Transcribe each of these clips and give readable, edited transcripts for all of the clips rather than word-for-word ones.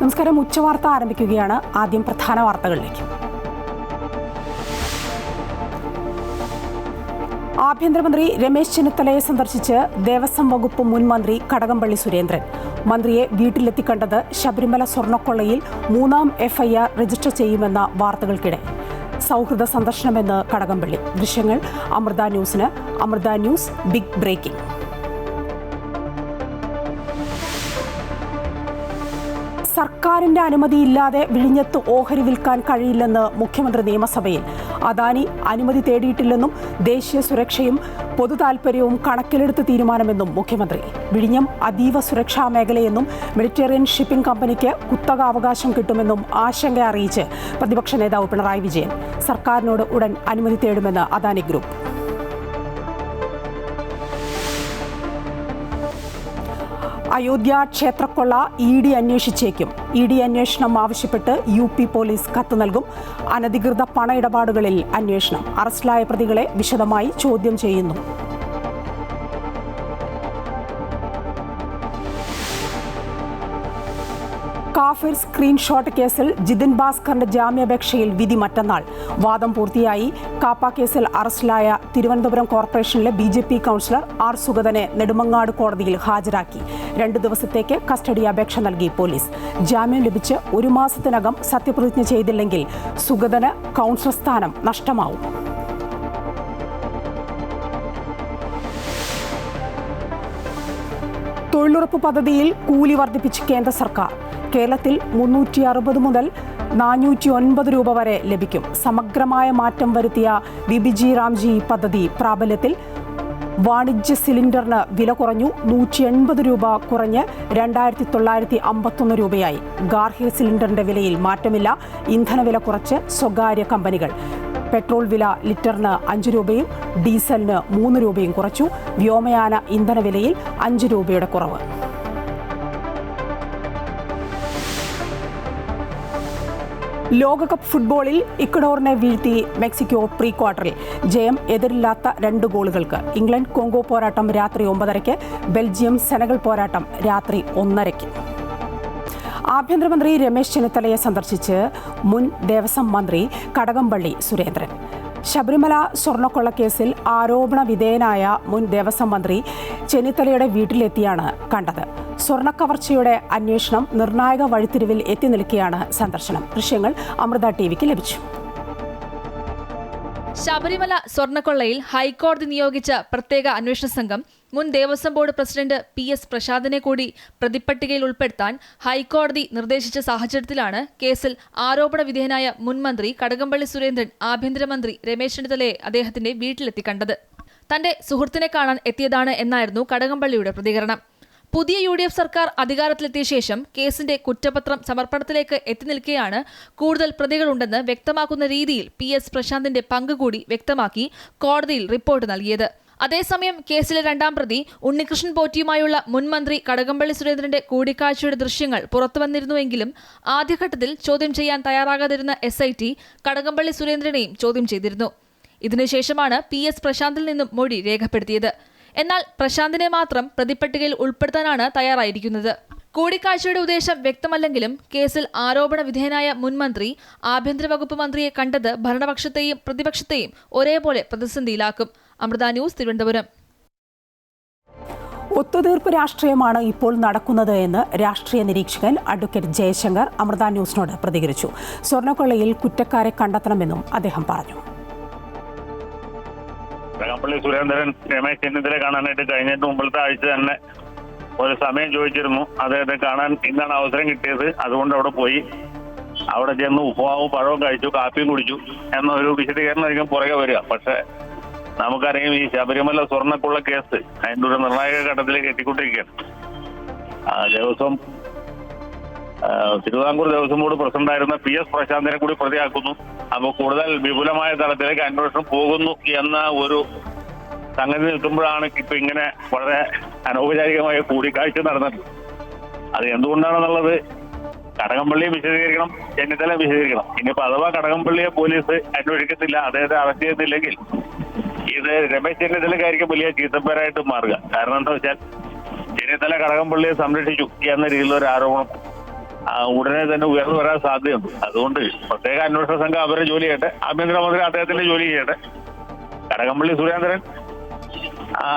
നമസ്കാരം. ഉച്ചവാർത്ത ആരംഭിക്കുകയാണ്. ആദ്യം പ്രധാന വാർത്തകളിലേക്ക്. ആഭ്യന്തരമന്ത്രി രമേശ് ചെന്നിത്തലയെ സന്ദർശിച്ച് ദേവസ്വം വകുപ്പ് മുൻ മന്ത്രി കടകംപള്ളി സുരേന്ദ്രൻ. മന്ത്രിയെ വീട്ടിലെത്തി കണ്ടത് ശബരിമല സ്വർണ്ണക്കൊള്ളയിൽ 3ാം FIR രജിസ്റ്റർ ചെയ്യുമെന്ന വാർത്തകൾക്കിടെ. സൗഹൃദ സന്ദർശനമെന്ന് കടകംപള്ളി. ദൃശ്യങ്ങൾ അമൃത ന്യൂസിന്. Amrita news big breaking. സർക്കാരിന്റെ അനുമതിയില്ലാതെ വിഴിഞ്ഞത്ത് ഓഹരി വിൽക്കാൻ കഴിയില്ലെന്ന് മുഖ്യമന്ത്രി നിയമസഭയിൽ. അദാനി അനുമതി തേടിയിട്ടില്ലെന്നും ദേശീയ സുരക്ഷയും പൊതുതാൽപര്യവും കണക്കിലെടുത്ത് തീരുമാനമെന്നും മുഖ്യമന്ത്രി. വിഴിഞ്ഞം അതീവ സുരക്ഷാ മേഖലയെന്നും മെഡിറ്ററേനിയൻ ഷിപ്പിംഗ് കമ്പനിക്ക് കുത്തക അവകാശം കിട്ടുമെന്നും ആശങ്ക അറിയിച്ച് പ്രതിപക്ഷ നേതാവ് പിണറായി വിജയൻ. സർക്കാരിനോട് ഉടൻ അനുമതി തേടുമെന്ന് അദാനി ഗ്രൂപ്പ്. അയോധ്യ ക്ഷേത്രക്കൊള്ള ED അന്വേഷിച്ചേക്കും. ED അന്വേഷണം ആവശ്യപ്പെട്ട് UP പോലീസ് കത്ത് നൽകും. അനധികൃത പണ ഇടപാടുകളിൽ അന്വേഷണം. അറസ്റ്റിലായ പ്രതികളെ വിശദമായി ചോദ്യം ചെയ്യുന്നു. കാഫിർ സ്ക്രീൻഷോട്ട് കേസിൽ ജിതിൻ ഭാസ്കറിന്റെ ജാമ്യാപേക്ഷയിൽ വിധി മറ്റന്നാൾ. വാദം പൂർത്തിയായി. കാപ്പ കേസിൽ അറസ്റ്റിലായ തിരുവനന്തപുരം കോർപ്പറേഷനിലെ BJP കൗൺസിലർ R. സുഗതനെ നെടുമങ്ങാട് കോടതിയിൽ ഹാജരാക്കി. 2 ദിവസത്തേക്ക് കസ്റ്റഡി അപേക്ഷ നൽകി പോലീസ്. ജാമ്യം ലഭിച്ച് 1 മാസത്തിനകം സത്യപ്രതിജ്ഞ ചെയ്തില്ലെങ്കിൽ സുഗതന് കൗൺസിലർ സ്ഥാനം നഷ്ടമാവും. തൊഴിലുറപ്പ് പദ്ധതിയിൽ കൂലി വർദ്ധിപ്പിച്ച് കേന്ദ്ര സർക്കാർ. കേരളത്തിൽ 360 മുതൽ 409 രൂപ വരെ ലഭിക്കും. സമഗ്രമായ മാറ്റം വരുത്തിയ BBG റാംജി പദ്ധതി പ്രാബല്യത്തിൽ. വാണിജ്യ സിലിണ്ടറിന് വില കുറഞ്ഞു. 180 രൂപ കുറഞ്ഞ് 2951 രൂപയായി. ഗാർഹിക സിലിണ്ടറിന്റെ വിലയിൽ മാറ്റമില്ല. ഇന്ധനവില കുറച്ച് സ്വകാര്യ കമ്പനികൾ. പെട്രോൾ വില ലിറ്ററിന് 5 രൂപയും ഡീസലിന് 3 രൂപയും കുറച്ചു. വ്യോമയാന ഇന്ധനവിലയിൽ 5 രൂപയുടെ കുറവ്. ലോകകപ്പ് ഫുട്ബോളിൽ ഇക്വഡോറിനെ വീഴ്ത്തി മെക്സിക്കോ പ്രീ ക്വാർട്ടറിൽ. ജയം എതിരില്ലാത്ത 2 ഗോളുകൾക്ക്. ഇംഗ്ലണ്ട് കോങ്കോ പോരാട്ടം രാത്രി 9:30. ബെൽജിയം സെനഗൽ പോരാട്ടം രാത്രി 1:30. ആഭ്യന്തരമന്ത്രി രമേശ് ചെന്നിത്തലയെ സന്ദർശിച്ച് മുൻ ദേവസ്വം മന്ത്രി കടകംപള്ളി സുരേന്ദ്രൻ. ശബരിമല സ്വർണ്ണക്കൊള്ളക്കേസിൽ ആരോപണ വിധേയനായ മുൻ ദേവസ്വം മന്ത്രി ചെന്നിത്തലയുടെ വീട്ടിലെത്തിയാണ് കണ്ടത്. സ്വർണ്ണക്കവർച്ചയുടെ അന്വേഷണം നിർണായക വഴിത്തിരിവിൽ എത്തി നിൽക്കെയാണ് സന്ദർശനം. ദൃശ്യങ്ങൾ അമൃത TVക്ക് ലഭിച്ചു. ശബരിമല സ്വർണ്ണക്കൊള്ളയിൽ ഹൈക്കോടതി നിയോഗിച്ച പ്രത്യേക അന്വേഷണ സംഘം മുൻ ദേവസ്വം ബോർഡ് പ്രസിഡന്റ് PS പ്രശാന്തിനെ കൂടി പ്രതിപ്പട്ടികയിൽ ഉൾപ്പെടുത്താൻ ഹൈക്കോടതി നിർദ്ദേശിച്ച സാഹചര്യത്തിലാണ് കേസിൽ ആരോപണ വിധേയനായ മുൻ മന്ത്രി കടകംപള്ളി സുരേന്ദ്രൻ ആഭ്യന്തരമന്ത്രി രമേശ് ചെന്നിത്തലയെ അദ്ദേഹത്തിന്റെ വീട്ടിലെത്തി കണ്ടത്. തന്റെ സുഹൃത്തിനെ കാണാൻ എത്തിയതാണ് എന്നായിരുന്നു കടകംപള്ളിയുടെ പ്രതികരണം. പുതിയ UDF സർക്കാർ അധികാരത്തിലെത്തിയ ശേഷം കേസിന്റെ കുറ്റപത്രം സമർപ്പണത്തിലേക്ക് എത്തി നിൽക്കെയാണ് കൂടുതൽ പ്രതികളുണ്ടെന്ന് വ്യക്തമാക്കുന്ന രീതിയിൽ PS പ്രശാന്തിന്റെ പങ്ക് കൂടി വ്യക്തമാക്കി കോടതിയിൽ റിപ്പോർട്ട് നൽകിയത്. അതേസമയം കേസിലെ 2ാം പ്രതി ഉണ്ണികൃഷ്ണൻ പോറ്റിയുമായുള്ള മുൻ മന്ത്രി കടകംപള്ളി സുരേന്ദ്രന്റെ കൂടിക്കാഴ്ചയുടെ ദൃശ്യങ്ങൾ പുറത്തുവന്നിരുന്നുവെങ്കിലും ആദ്യഘട്ടത്തിൽ ചോദ്യം ചെയ്യാൻ തയ്യാറാകാതിരുന്ന SIT കടകംപള്ളി സുരേന്ദ്രനെയും ചോദ്യം ചെയ്തിരുന്നു. ഇതിനുശേഷമാണ് PS പ്രശാന്തിൽ നിന്നും മൊഴി രേഖപ്പെടുത്തിയത്. എന്നാൽ പ്രശാന്തിനെ മാത്രം പ്രതിപ്പട്ടികയിൽ ഉൾപ്പെടുത്താനാണ് തയ്യാറായിരിക്കുന്നത്. കൂടിക്കാഴ്ചയുടെ ഉദ്ദേശം വ്യക്തമല്ലെങ്കിലും കേസിൽ ആരോപണ വിധേയനായ മുൻ മന്ത്രി ആഭ്യന്തര വകുപ്പ് മന്ത്രിയെ കണ്ടത് ഭരണപക്ഷത്തെയും പ്രതിപക്ഷത്തെയും ഒരേപോലെ പ്രതിസന്ധിയിലാക്കും. അമൃത ന്യൂസ്, തിരുവനന്തപുരം. ഒത്തുതീർപ്പ് രാഷ്ട്രീയമാണ് ഇപ്പോൾ നടക്കുന്നത് എന്ന് രാഷ്ട്രീയ നിരീക്ഷകൻ അഡ്വക്കേറ്റ് ജയശങ്കർ അമൃത ന്യൂസിനോട് പ്രതികരിച്ചു. സ്വർണ്ണക്കൊള്ളയിൽ കുറ്റക്കാരെ കണ്ടെത്തണമെന്നും അദ്ദേഹം പറഞ്ഞു. കടകംപള്ളി സുരേന്ദ്രൻ രമേശ് ചെന്നിത്തലയെ കാണാനായിട്ട് കഴിഞ്ഞിട്ട് മുമ്പത്തെ ആഴ്ച തന്നെ ഒരു സമയം ചോദിച്ചിരുന്നു. അദ്ദേഹത്തെ കാണാൻ ഇന്നാണ് അവസരം കിട്ടിയത്. അതുകൊണ്ട് അവിടെ പോയി. അവിടെ ചെന്ന് ഉപ്പുമാവും പഴവും കഴിച്ചു, കാപ്പിയും കുടിച്ചു എന്നൊരു വിശദീകരണമായിരിക്കും പുറകെ വരിക. പക്ഷെ നമുക്കറിയാം ഈ ശബരിമല സ്വർണ്ണക്കുള്ള കേസ് അതിൻ്റെ ഒരു നിർണായക ഘട്ടത്തിലേക്ക് എത്തിക്കൊണ്ടിരിക്കുകയാണ്. ദേവസ്വം തിരുവിതാംകൂർ ദേവസ്വം ബോർഡ് പ്രസിഡന്റായിരുന്ന PS പ്രശാന്തിനെ കൂടി പ്രതിയാക്കുന്നു. അപ്പോൾ കൂടുതൽ വിപുലമായ തലത്തിലേക്ക് അന്വേഷണം പോകുന്നു എന്ന ഒരു സംഗതി നിൽക്കുമ്പോഴാണ് ഇപ്പൊ ഇങ്ങനെ വളരെ അനൗപചാരികമായ കൂടിക്കാഴ്ച നടന്നത്. അത് എന്തുകൊണ്ടാണെന്നുള്ളത് കടകംപള്ളിയെ വിശദീകരിക്കണം, ചെന്നിത്തല വിശദീകരിക്കണം. ഇനിയിപ്പോ അഥവാ കടകംപള്ളിയെ പോലീസ് അന്വേഷിക്കത്തില്ല, അദ്ദേഹത്തെ അറസ്റ്റ് ചെയ്യുന്നില്ലെങ്കിൽ ഇത് രമേശ് ചെന്നിത്തലക്കായിരിക്കും വലിയ ചീത്തപ്പേരായിട്ട് മാറുക. കാരണം എന്താ വെച്ചാൽ ചെന്നിത്തല കടകംപള്ളിയെ സംരക്ഷിച്ചു എന്ന രീതിയിലുള്ള ഒരു ആരോപണം ഉടനെ തന്നെ ഉയർന്നു വരാൻ സാധ്യതയുണ്ട്. അതുകൊണ്ട് പ്രത്യേക അന്വേഷണ സംഘം അവരുടെ ജോലി ചെയ്യട്ടെ, ആഭ്യന്തരമന്ത്രി അദ്ദേഹത്തിന്റെ ജോലി ചെയ്യട്ടെ. കടകംപള്ളി സുരേന്ദ്രൻ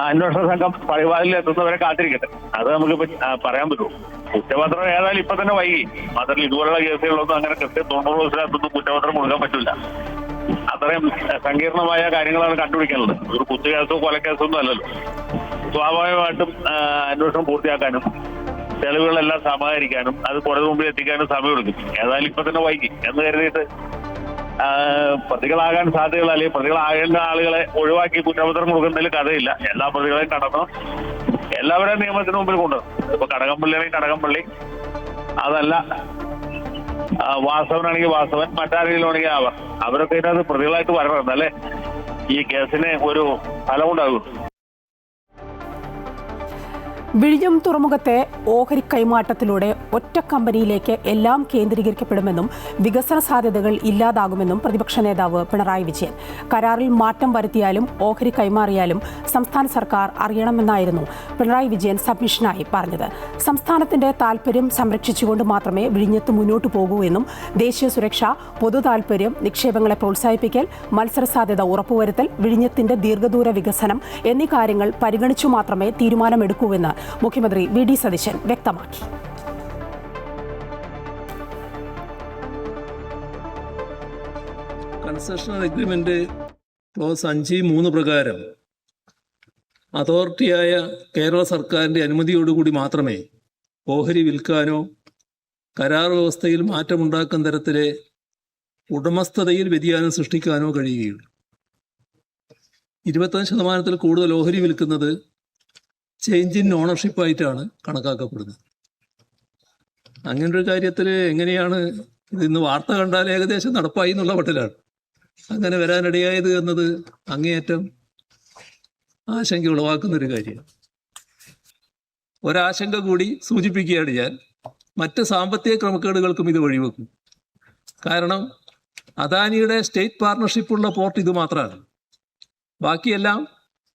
അന്വേഷണ സംഘം പഴിവാതിൽ എത്തുന്നവരെ കാത്തിരിക്കട്ടെ. അത് നമുക്ക് പറയാൻ പറ്റുമോ? കുറ്റപത്രം ഏതായാലും ഇപ്പൊ തന്നെ വൈകി. മാത്രമല്ല ഇതുപോലുള്ള കേസുകളൊന്നും അങ്ങനെ കൃത്യം 90% കുറ്റപത്രം കൊടുക്കാൻ പറ്റില്ല. അത്രയും സങ്കീർണമായ കാര്യങ്ങളാണ് കണ്ടുപിടിക്കാനുള്ളത്. ഒരു കുത്തുകേസോ കൊലക്കേസോ ഒന്നും അല്ലല്ലോ. സ്വാഭാവികമായിട്ടും അന്വേഷണം പൂർത്തിയാക്കാനും തെളിവുകളെല്ലാം സമാഹരിക്കാനും അത് കോടതി മുമ്പിൽ എത്തിക്കാനും സമയമെടുക്കും. ഏതായാലും ഇപ്പൊ തന്നെ വൈകി എന്ന് കരുതിയിട്ട് പ്രതികളാകാൻ സാധ്യതയുള്ള അല്ലെങ്കിൽ പ്രതികളാകേണ്ട ആളുകളെ ഒഴിവാക്കി കുറ്റപത്രം കൊടുക്കുന്നതിൽ കഥയില്ല. എല്ലാ പ്രതികളെയും കടന്നു എല്ലാവരെയും നിയമത്തിന് മുമ്പിൽ കൊണ്ടുവരും. ഇപ്പൊ കടകംപള്ളിയാണെങ്കിൽ കടകംപള്ളി, അതല്ല വാസവനാണെങ്കിൽ വാസവൻ, മറ്റാരെങ്കിലും ആണെങ്കിൽ അവരൊക്കെ ഇതിനകത്ത് പ്രതികളായിട്ട് വരണം. എന്നല്ലേ ഈ കേസിന് ഒരു ഫലമുണ്ടാകും. വിഴിഞ്ഞം തുറമുഖത്തെ ഓഹരി കൈമാറ്റത്തിലൂടെ ഒറ്റ കമ്പനിയിലേക്ക് എല്ലാം കേന്ദ്രീകരിക്കപ്പെടുമെന്നും വികസന സാധ്യതകൾ ഇല്ലാതാകുമെന്നും പ്രതിപക്ഷ നേതാവ് പിണറായി വിജയൻ. കരാറിൽ മാറ്റം വരുത്തിയാലും ഓഹരി കൈമാറിയാലും സംസ്ഥാന സർക്കാർ അറിയണമെന്നായിരുന്നു പിണറായി വിജയൻ സബ്മിഷനായി പറഞ്ഞത്. സംസ്ഥാനത്തിന്റെ താൽപര്യം സംരക്ഷിച്ചുകൊണ്ട് മാത്രമേ വിഴിഞ്ഞത്ത് മുന്നോട്ടു പോകൂ എന്നും ദേശീയ സുരക്ഷ, പൊതു താൽപര്യം, നിക്ഷേപങ്ങളെ പ്രോത്സാഹിപ്പിക്കൽ, മത്സര സാധ്യത ഉറപ്പുവരുത്തൽ, വിഴിഞ്ഞത്തിന്റെ ദീർഘദൂര വികസനം എന്നീ കാര്യങ്ങൾ പരിഗണിച്ചു മാത്രമേ തീരുമാനമെടുക്കൂവെന്ന് മുഖ്യമന്ത്രി വി.ഡി. സതീശൻ വ്യക്തമാക്കി. കൺസെഷണൽ അഗ്രിമെന്റ് ക്ലോസ് 5(3) പ്രകാരം അതോറിറ്റിയായ കേരള സർക്കാരിന്റെ അനുമതിയോടുകൂടി മാത്രമേ ഓഹരി വിൽക്കാനോ കരാർ വ്യവസ്ഥയിൽ മാറ്റമുണ്ടാക്കുന്ന തരത്തിലെ ഉടമസ്ഥതയിൽ വ്യതിയാനം സൃഷ്ടിക്കാനോ കഴിയുകയുള്ളൂ. 25% കൂടുതൽ ഓഹരി വിൽക്കുന്നത് ചേഞ്ച് ഇൻ ഓണർഷിപ്പായിട്ടാണ് കണക്കാക്കപ്പെടുന്നത്. അങ്ങനൊരു കാര്യത്തിൽ എങ്ങനെയാണ് ഇന്ന് വാർത്ത കണ്ടാൽ ഏകദേശം നടപ്പായി എന്നുള്ള മട്ടിലാണ് അങ്ങനെ വരാനിടയായത് എന്നത് അങ്ങേയറ്റം ആശങ്ക ഉളവാക്കുന്നൊരു കാര്യമാണ്. ഒരാശങ്ക കൂടി സൂചിപ്പിക്കുകയാണ് ഞാൻ. മറ്റ് സാമ്പത്തിക ക്രമക്കേടുകൾക്കും ഇത് വഴിവെക്കും. കാരണം അദാനിയുടെ സ്റ്റേറ്റ് പാർട്ണർഷിപ്പുള്ള പോർട്ട് ഇത് മാത്രമാണ്. ബാക്കിയെല്ലാം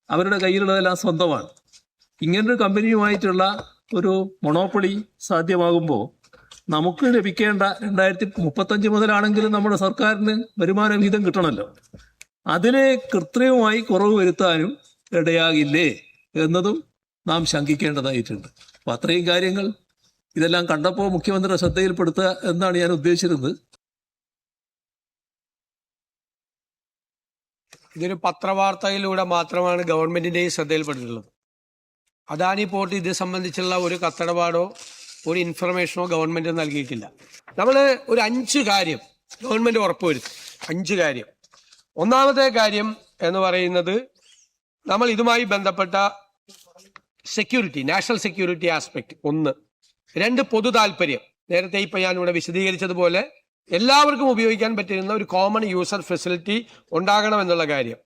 അവരുടെ കയ്യിലുള്ളതെല്ലാം സ്വന്തമാണ്. ഇങ്ങനൊരു കമ്പനിയുമായിട്ടുള്ള ഒരു മൊണോപ്പൊളി സാധ്യമാകുമ്പോൾ നമുക്ക് ലഭിക്കേണ്ട 2035 മുതലാണെങ്കിലും നമ്മുടെ സർക്കാരിന് വരുമാന വിഹിതം കിട്ടണമല്ലോ. അതിനെ കൃത്രിമമായി കുറവ് വരുത്താനും ഇടയാകില്ലേ എന്നതും നാം ശങ്കിക്കേണ്ടതായിട്ടുണ്ട്. അപ്പം അത്രയും കാര്യങ്ങൾ ഇതെല്ലാം കണ്ടപ്പോൾ മുഖ്യമന്ത്രിയുടെ ശ്രദ്ധയിൽപ്പെടുത്തുക എന്നാണ് ഞാൻ ഉദ്ദേശിച്ചിരുന്നത്. ഇതൊരു പത്രവാർത്തയിലൂടെ മാത്രമാണ് ഗവൺമെന്റിന്റെ ശ്രദ്ധയിൽപ്പെട്ടിട്ടുള്ളത്. അദാനി പോർട്ട് ഇത് സംബന്ധിച്ചുള്ള ഒരു കത്തടപാടോ ഒരു ഇൻഫർമേഷനോ ഗവൺമെന്റ് നൽകിയിട്ടില്ല. നമ്മൾ ഒരു 5 കാര്യം ഗവൺമെന്റ് ഉറപ്പുവരുത്തും. 5 കാര്യം. ഒന്നാമത്തെ കാര്യം എന്ന് പറയുന്നത് നമ്മൾ ഇതുമായി ബന്ധപ്പെട്ട സെക്യൂരിറ്റി, നാഷണൽ സെക്യൂരിറ്റി ആസ്പെക്ട് 1. 2, പൊതു താല്പര്യം. നേരത്തെ ഇപ്പൊ ഞാൻ ഇവിടെ വിശദീകരിച്ചതുപോലെ എല്ലാവർക്കും ഉപയോഗിക്കാൻ പറ്റുന്ന ഒരു കോമൺ യൂസർ ഫെസിലിറ്റി ഉണ്ടാകണം എന്നുള്ള കാര്യം.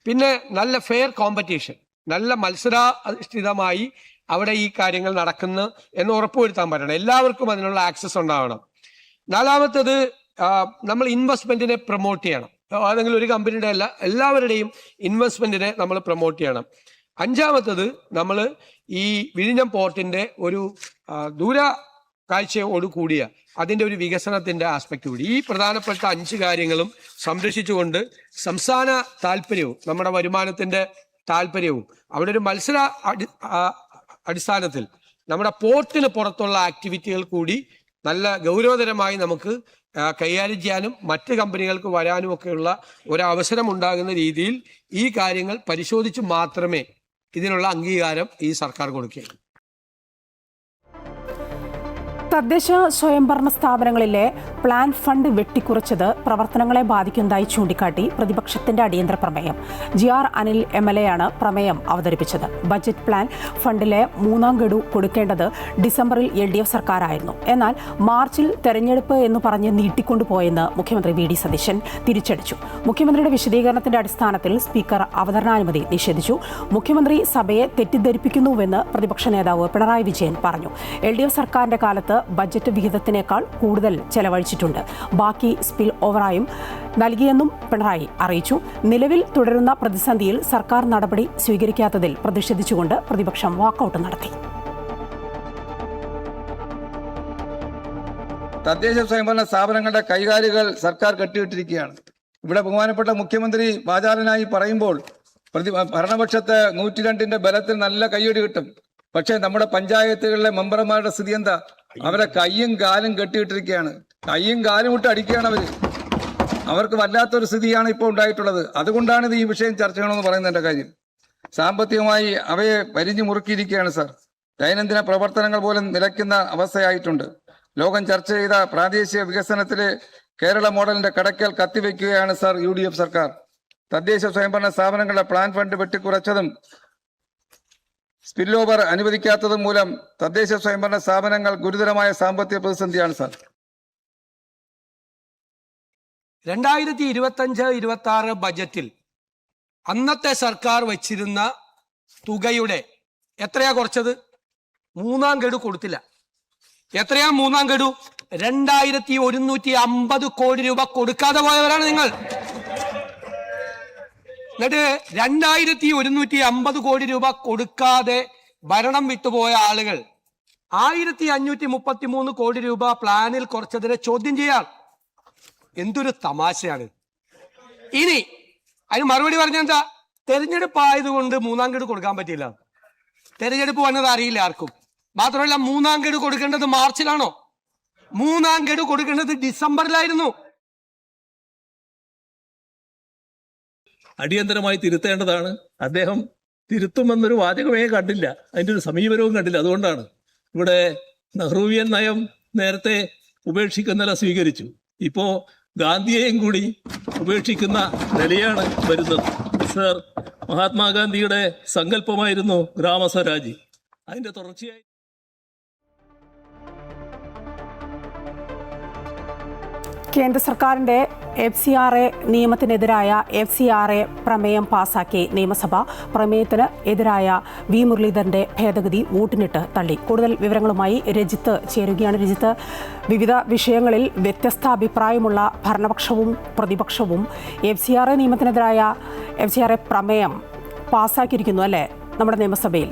പിന്നെ നല്ല ഫെയർ കോമ്പറ്റീഷൻ, നല്ല മത്സരാധിഷ്ഠിതമായി അവിടെ ഈ കാര്യങ്ങൾ നടക്കുന്നു എന്ന് ഉറപ്പുവരുത്താൻ പറ്റണം. എല്ലാവർക്കും അതിനുള്ള ആക്സസ് ഉണ്ടാവണം. 4മത്തേത് നമ്മൾ ഇൻവെസ്റ്റ്മെന്റിനെ പ്രൊമോട്ട് ചെയ്യണം. ഏതെങ്കിലും ഒരു കമ്പനിയുടെ അല്ല, എല്ലാവരുടെയും ഇൻവെസ്റ്റ്മെന്റിനെ നമ്മൾ പ്രൊമോട്ട് ചെയ്യണം. 5മത്തേത് നമ്മൾ ഈ വിഴിഞ്ഞം പോർട്ടിന്റെ ഒരു ദൂര കാഴ്ചയോട് കൂടിയ അതിൻ്റെ ഒരു വികസനത്തിന്റെ ആസ്പെക്ട് കൂടി. ഈ പ്രധാനപ്പെട്ട 5 കാര്യങ്ങളും സംരക്ഷിച്ചുകൊണ്ട് സംസ്ഥാന താല്പര്യവും നമ്മുടെ വരുമാനത്തിന്റെ താല്പര്യവും അവിടെ ഒരു മത്സര അടിസ്ഥാനത്തിൽ നമ്മുടെ പോർട്ടിന് പുറത്തുള്ള ആക്ടിവിറ്റികൾ കൂടി നല്ല ഗൗരവതരമായി നമുക്ക് കൈകാര്യം ചെയ്യാനും മറ്റ് കമ്പനികൾക്ക് വരാനും ഒക്കെയുള്ള ഒരവസരം ഉണ്ടാകുന്ന രീതിയിൽ ഈ കാര്യങ്ങൾ പരിശോധിച്ച് മാത്രമേ ഇതിനുള്ള അംഗീകാരം ഈ സർക്കാർ കൊടുക്കുകയുള്ളൂ. തദ്ദേശ സ്വയംഭരണ സ്ഥാപനങ്ങളിലെ പ്ലാൻ ഫണ്ട് വെട്ടിക്കുറച്ചത് പ്രവർത്തനങ്ങളെ ബാധിക്കുന്നതായി ചൂണ്ടിക്കാട്ടി പ്രതിപക്ഷത്തിന്റെ അടിയന്തര പ്രമേയം. GR അനിൽ MLA ആണ് പ്രമേയം അവതരിപ്പിച്ചത്. ബജറ്റ് പ്ലാൻ ഫണ്ടിലെ 3ാം ഗഡു കൊടുക്കേണ്ടത് ഡിസംബറിൽ LDF സർക്കാരായിരുന്നു. എന്നാൽ മാർച്ചിൽ തെരഞ്ഞെടുപ്പ് എന്ന് പറഞ്ഞ് നീട്ടിക്കൊണ്ടുപോയെന്ന് മുഖ്യമന്ത്രി വി.ഡി. സതീശൻ തിരിച്ചടിച്ചു. മുഖ്യമന്ത്രിയുടെ വിശദീകരണത്തിന്റെ അടിസ്ഥാനത്തിൽ സ്പീക്കർ അവതരണാനുമതി നിഷേധിച്ചു. മുഖ്യമന്ത്രി സഭയെ തെറ്റിദ്ധരിപ്പിക്കുന്നുവെന്ന് പ്രതിപക്ഷ നേതാവ് പിണറായി വിജയൻ പറഞ്ഞു. LDF സർക്കാരിന്റെ കാലത്ത് ബജറ്റ് വിഹിതത്തിനേക്കാൾ കൂടുതൽ ചെലവഴിച്ചിട്ടുണ്ട്. ബാക്കി സ്പിൽ ഓവറായും നൽകിയെന്നും പിണറായി അറിയിച്ചു. നിലവിൽ തുടരുന്ന പ്രതിസന്ധിയിൽ സർക്കാർ നടപടി സ്വീകരിക്കാത്തതിൽ പ്രതിഷേധിച്ചുകൊണ്ട് പ്രതിപക്ഷം വാക്കൌട്ട് നടത്തി. തദ്ദേശ സ്വയംഭരണ സ്ഥാപനങ്ങളുടെ കൈകാലുകൾ സർക്കാർ കെട്ടിയിട്ടിരിക്കുകയാണ്. ഇവിടെ ബഹുമാനപ്പെട്ട മുഖ്യമന്ത്രി വാചാലനായി പറയുമ്പോൾ ഭരണപക്ഷത്ത് 102ന്റെ ബലത്തിൽ നല്ല കയ്യടി കിട്ടും. പക്ഷേ നമ്മുടെ പഞ്ചായത്തുകളിലെ മെമ്പർമാരുടെ സ്ഥിതി എന്താ? അവരെ കയ്യും കാലും കെട്ടിയിട്ടിരിക്കുകയാണ്. കയ്യും കാലും ഇട്ട് അടിക്കുകയാണ് അവര്. അവർക്ക് വല്ലാത്തൊരു സ്ഥിതിയാണ് ഇപ്പോൾ ഉണ്ടായിട്ടുള്ളത്. അതുകൊണ്ടാണ് ഇത് ഈ വിഷയം ചർച്ച ചെയ്യണമെന്ന് പറയുന്നതിന്റെ കാര്യം. സാമ്പത്തികമായി അവയെ പരിഞ്ഞു മുറുക്കിയിരിക്കുകയാണ് സാർ. ദൈനംദിന പ്രവർത്തനങ്ങൾ പോലും നിലയ്ക്കുന്ന അവസ്ഥയായിട്ടുണ്ട്. ലോകം ചർച്ച ചെയ്ത പ്രാദേശിക വികസനത്തിലെ കേരള മോഡലിന്റെ കടക്കൽ കത്തിവെക്കുകയാണ് സാർ UDF സർക്കാർ. തദ്ദേശ സ്വയംഭരണ സ്ഥാപനങ്ങളുടെ പ്ലാൻ ഫണ്ട് വെട്ടിക്കുറച്ചതും സ്പിൽ ഓവർ അനുവദിക്കാത്തതും മൂലം തദ്ദേശ സ്വയംഭരണ സ്ഥാപനങ്ങൾ ഗുരുതരമായ സാമ്പത്തിക പ്രതിസന്ധിയാണ് സാർ. 2025-26 ബജറ്റിൽ അന്നത്തെ സർക്കാർ വച്ചിരുന്ന തുകയുടെ എത്രയാ കുറച്ചത്? 3-ാം ഗഡു കൊടുത്തില്ല. എത്രയാ 3-ാം ഗഡു? 2150 കോടി രൂപ കൊടുക്കാതെ പോയവരാണ് നിങ്ങൾ. എന്നിട്ട് 2150 കോടി രൂപ കൊടുക്കാതെ ഭരണം വിട്ടുപോയ ആളുകൾ 1533 കോടി രൂപ പ്ലാനിൽ കുറച്ചതിനെ ചോദ്യം ചെയ്യാം. എന്തൊരു തമാശയാണ്. ഇനി അതിന് മറുപടി പറഞ്ഞെന്താ? തെരഞ്ഞെടുപ്പ് ആയതുകൊണ്ട് 3-ാം ഗഡു കൊടുക്കാൻ പറ്റില്ല. തെരഞ്ഞെടുപ്പ് വന്നത് അറിയില്ല ആർക്കും. മാത്രമല്ല 3-ാം ഗഡു കൊടുക്കേണ്ടത് മാർച്ചിലാണോ? 3-ാം ഗഡു കൊടുക്കേണ്ടത് ഡിസംബറിലായിരുന്നു. അടിയന്തരമായി തിരുത്തേണ്ടതാണ്. അദ്ദേഹം തിരുത്തുമെന്നൊരു വാചകമേ കണ്ടില്ല, അതിൻ്റെ ഒരു സമീപനവും കണ്ടില്ല. അതുകൊണ്ടാണ് ഇവിടെ നെഹ്റുവിയൻ നയം നേരത്തെ ഉപേക്ഷിക്കുന്ന നില സ്വീകരിച്ചു. ഇപ്പോൾ ഗാന്ധിയെയും കൂടി ഉപേക്ഷിക്കുന്ന നിലയാണ് വരുന്നത്. സർ, മഹാത്മാഗാന്ധിയുടെ സങ്കല്പമായിരുന്നു ഗ്രാമസ്വരാജ്. അതിൻ്റെ തുടർച്ചയായി കേന്ദ്ര സർക്കാരിൻ്റെ FCRA നിയമത്തിനെതിരായ FCRA പ്രമേയം പാസാക്കി നിയമസഭ. പ്രമേയത്തിന് എതിരായ V. മുരളീധരൻ്റെ ഭേദഗതി വോട്ടിനിട്ട് തള്ളി. കൂടുതൽ വിവരങ്ങളുമായി രജിത്ത് ചേരുകയാണ്. രജിത്ത്, വിവിധ വിഷയങ്ങളിൽ വ്യത്യസ്ത അഭിപ്രായമുള്ള ഭരണപക്ഷവും പ്രതിപക്ഷവും FCRA നിയമത്തിനെതിരായ FCRA പ്രമേയം പാസാക്കിയിരിക്കുന്നു അല്ലേ നമ്മുടെ നിയമസഭയിൽ?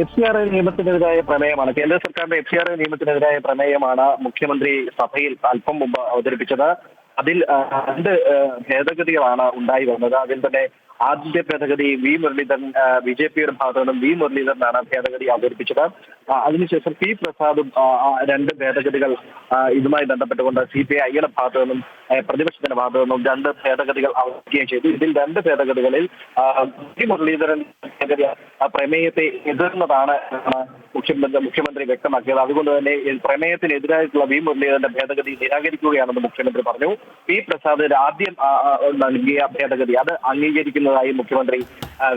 FCRA നിയമത്തിനെതിരായ പ്രമേയമാണ്. കേന്ദ്ര സർക്കാരിന്റെ FCRA നിയമത്തിനെതിരായ പ്രമേയമാണ് മുഖ്യമന്ത്രി സഭയിൽ അല്പം മുമ്പ് അവതരിപ്പിച്ചത്. അതിൽ 2 ഭേദഗതികളാണ് ഉണ്ടായി വന്നത്. അതിൽ തന്നെ ആദ്യത്തെ ഭേദഗതി V. മുരളീധരൻ BJPയുടെ ഭാഗത്തു നിന്നും V. മുരളീധരനാണ് ഭേദഗതി അവതരിപ്പിച്ചത്. അതിനുശേഷം P. പ്രസാദും 2 ഭേദഗതികൾ ഇതുമായി ബന്ധപ്പെട്ടുകൊണ്ട് CPI-യുടെ ഭാഗത്തു നിന്നും പ്രതിപക്ഷത്തിന്റെ ഭാഗത്തു നിന്നും 2 ഭേദഗതികൾ അവതരിപ്പിക്കുകയും ചെയ്തു. ഇതിൽ 2 ഭേദഗതികളിൽ V. മുരളീധരൻ ഭേദഗതി പ്രമേയത്തെ എതിർന്നതാണ് മുഖ്യമന്ത്രി വ്യക്തമാക്കിയത്. അതുകൊണ്ട് തന്നെ പ്രമേയത്തിനെതിരായിട്ടുള്ള V. മുരളീധരന്റെ ഭേദഗതി നിരാകരിക്കുകയാണെന്ന് മുഖ്യമന്ത്രി പറഞ്ഞു. P. പ്രസാദ് ആദ്യം നൽകിയ ഭേദഗതി അത് അംഗീകരിക്കുന്നതായി മുഖ്യമന്ത്രി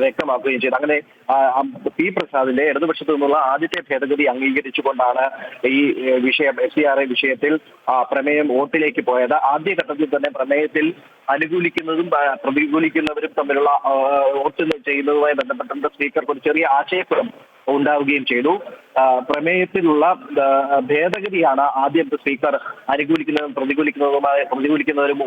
വ്യക്തമാക്കുകയും ചെയ്തു. അങ്ങനെ P. പ്രസാദിന്റെ ഇടതുപക്ഷത്തു നിന്നുള്ള ആദ്യത്തെ ഭേദഗതി അംഗീകരിച്ചുകൊണ്ടാണ് ഈ വിഷയം FCRA വിഷയത്തിൽ പ്രമേയം വോട്ടിലേക്ക് പോയത്. ആദ്യഘട്ടത്തിൽ തന്നെ പ്രമേയത്തിൽ അനുകൂലിക്കുന്നതും പ്രതികൂലിക്കുന്നവരും തമ്മിലുള്ള വോട്ട് ചെയ്യുന്നതുമായി ബന്ധപ്പെട്ട് സ്പീക്കർക്ക് ഒരു ചെറിയ ആശയക്കുഴപ്പം ഉണ്ടാവുകയും ചെയ്തു. പ്രമേയത്തിലുള്ള ഭേദഗതിയാണ് ആദ്യം സ്പീക്കർ അനുകൂലിക്കുന്നതും പ്രതികൂലിക്കുന്നവരും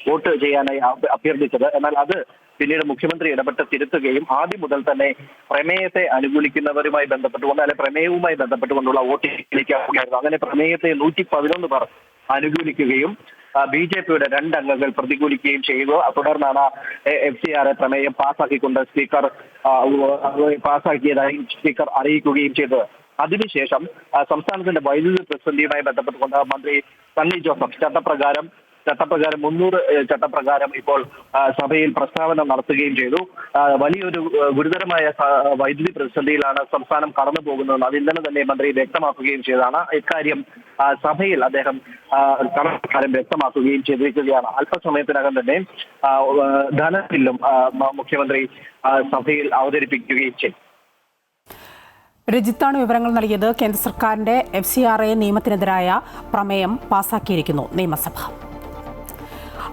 വോട്ട് ചെയ്യാനായി അഭ്യർത്ഥിച്ചത്. എന്നാൽ അത് പിന്നീട് മുഖ്യമന്ത്രി ഇടപെട്ട് തിരുത്തുകയും ആദ്യം മുതൽ തന്നെ പ്രമേയത്തെ അനുകൂലിക്കുന്നവരുമായി ബന്ധപ്പെട്ടുകൊണ്ട് അല്ലെങ്കിൽ പ്രമേയവുമായി ബന്ധപ്പെട്ടുകൊണ്ടുള്ള വോട്ടിലേക്ക് ആവുകയായിരുന്നു. അങ്ങനെ പ്രമേയത്തെ 111 പേർ അനുകൂലിക്കുകയും BJPയുടെ 2 അംഗങ്ങൾ പ്രതികൂലിക്കുകയും ചെയ്തു. തുടർന്നാണ് FCRA പ്രമേയം പാസ്സാക്കിക്കൊണ്ട് സ്പീക്കർ പാസ്സാക്കിയതായി സ്പീക്കർ അറിയിക്കുകയും ചെയ്തത്. അതിനുശേഷം സംസ്ഥാനത്തിന്റെ വൈദ്യുതി പ്രതിസന്ധിയുമായി ബന്ധപ്പെട്ടുകൊണ്ട് മന്ത്രി സണ്ണി ജോസഫ് ചട്ടപ്രകാരം 300 ചട്ടപ്രകാരം ഇപ്പോൾ സഭയിൽ പ്രസ്താവന നടത്തുകയും ചെയ്തു. വലിയൊരു ഗുരുതരമായ വൈദ്യുതി പ്രതിസന്ധിയിലാണ് സംസ്ഥാനം കടന്നു പോകുന്നത്. അത് ഇന്നലെ തന്നെ മന്ത്രി വ്യക്തമാക്കുകയും ചെയ്തതാണ്. ഇക്കാര്യം സഭയിൽ അദ്ദേഹം കടപ്രകാരം വ്യക്തമാക്കുകയും ചെയ്തിരിക്കുകയാണ്. അല്പസമയത്തിനകം തന്നെ ധനബില്ലും മുഖ്യമന്ത്രി സഭയിൽ അവതരിപ്പിക്കുകയും ചെയ്തു. രജിത്താണ് വിവരങ്ങൾ നൽകിയത്. കേന്ദ്ര സർക്കാരിന്റെ FCRA നിയമത്തിനെതിരായ പ്രമേയം പാസാക്കിയിരിക്കുന്നു നിയമസഭ.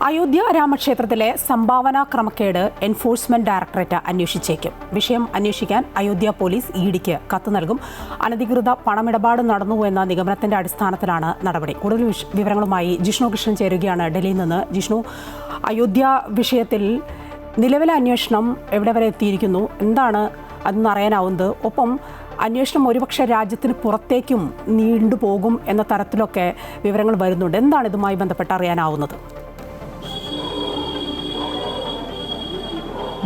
അയോധ്യ രാമക്ഷേത്രത്തിലെ സംഭാവന ക്രമക്കേട് എൻഫോഴ്സ്മെന്റ് ഡയറക്ടറേറ്റ് അന്വേഷിച്ചേക്കും. വിഷയം അന്വേഷിക്കാൻ അയോധ്യ പോലീസ് EDക്ക് കത്ത് നൽകും. അനധികൃത പണമിടപാട് നടന്നുവെന്ന നിഗമനത്തിന്റെ അടിസ്ഥാനത്തിലാണ് നടപടി. കൂടുതൽ വിവരങ്ങളുമായി ജിഷ്ണു കൃഷ്ണൻ ചേരുകയാണ് ഡൽഹിയിൽ നിന്ന്. ജിഷ്ണു, അയോധ്യ വിഷയത്തിൽ നിലവിലെ അന്വേഷണം എവിടെ വരെ എത്തിയിരിക്കുന്നു? എന്താണ് അതെന്ന് അറിയാനാവുന്നത്? ഒപ്പം അന്വേഷണം ഒരുപക്ഷെ രാജ്യത്തിന് പുറത്തേക്കും നീണ്ടുപോകും എന്ന തരത്തിലൊക്കെ വിവരങ്ങൾ വരുന്നുണ്ട്. എന്താണ് ഇതുമായി ബന്ധപ്പെട്ട് അറിയാനാവുന്നത്?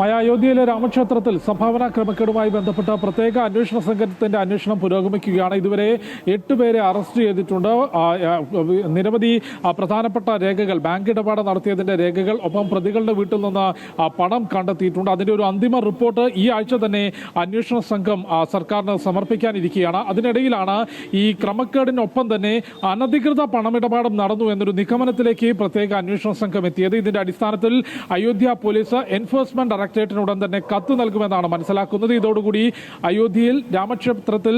അയോധ്യയിലെ രാമക്ഷേത്രത്തിൽ സംഭാവന ക്രമക്കേടുമായി ബന്ധപ്പെട്ട പ്രത്യേക അന്വേഷണ സംഘത്തിന്റെ അന്വേഷണം പുരോഗമിക്കുകയാണ്. ഇതുവരെ 8 പേരെ അറസ്റ്റ് ചെയ്തിട്ടുണ്ട്. നിരവധി പ്രധാനപ്പെട്ട രേഖകൾ, ബാങ്ക് ഇടപാട് നടത്തിയതിന്റെ രേഖകൾ, ഒപ്പം പ്രതികളുടെ വീട്ടിൽ നിന്ന് പണം കണ്ടെത്തിയിട്ടുണ്ട്. അതിന്റെ ഒരു അന്തിമ റിപ്പോർട്ട് ഈ ആഴ്ച തന്നെ അന്വേഷണ സംഘം സർക്കാരിന് സമർപ്പിക്കാനിരിക്കുകയാണ്. അതിനിടയിലാണ് ഈ ക്രമക്കേടിനൊപ്പം തന്നെ അനധികൃത പണമിടപാടും നടന്നു എന്നൊരു നിഗമനത്തിലേക്ക് പ്രത്യേക അന്വേഷണ സംഘം എത്തിയത്. ഇതിന്റെ അടിസ്ഥാനത്തിൽ അയോധ്യ പോലീസ് എൻഫോഴ്സ്മെന്റ് ഡയറക്ടറേറ്റിനുടൻ തന്നെ കത്ത് നൽകുമെന്നാണ് മനസ്സിലാക്കുന്നത്. ഇതോടുകൂടി അയോധ്യയിൽ രാമക്ഷേത്രത്തിൽ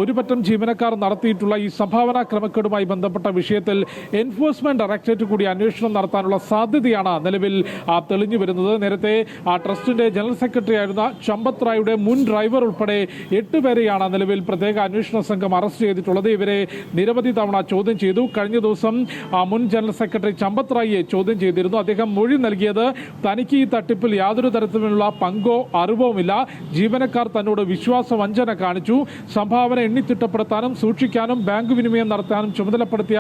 ഒരു പറ്റം ജീവനക്കാർ നടത്തിയിട്ടുള്ള ഈ സംഭാവന ക്രമക്കേടുമായി ബന്ധപ്പെട്ട വിഷയത്തിൽ എൻഫോഴ്സ്മെന്റ് ഡയറക്ടറേറ്റ് കൂടി അന്വേഷണം നടത്താനുള്ള സാധ്യതയാണ് നിലവിൽ തെളിഞ്ഞു വരുന്നത്. നേരത്തെ ട്രസ്റ്റിന്റെ ജനറൽ സെക്രട്ടറി ആയിരുന്ന ചമ്പത് റായുടെ മുൻ ഡ്രൈവർ ഉൾപ്പെടെ 8 പേരെയാണ് നിലവിൽ പ്രത്യേക അന്വേഷണ സംഘം അറസ്റ്റ് ചെയ്തിട്ടുള്ളത്. ഇവരെ നിരവധി തവണ ചോദ്യം ചെയ്തു. കഴിഞ്ഞ ദിവസം മുൻ ജനറൽ സെക്രട്ടറി ചമ്പത് റായിയെ ചോദ്യം ചെയ്തിരുന്നു. അദ്ദേഹം മൊഴി നൽകിയത് തനിക്ക് ഈ തട്ടിപ്പിൽ യാതൊരു തരത്തിലുള്ള പങ്കോ അറിവുമില്ല, ജീവനക്കാർ തന്നോട് വിശ്വാസവഞ്ചന കാണിച്ചു, സംഭാവന എണ്ണിത്തിട്ടപ്പെടുത്താനും സൂക്ഷിക്കാനും ബാങ്ക് വിനിമയം നടത്താനും ചുമതലപ്പെടുത്തിയ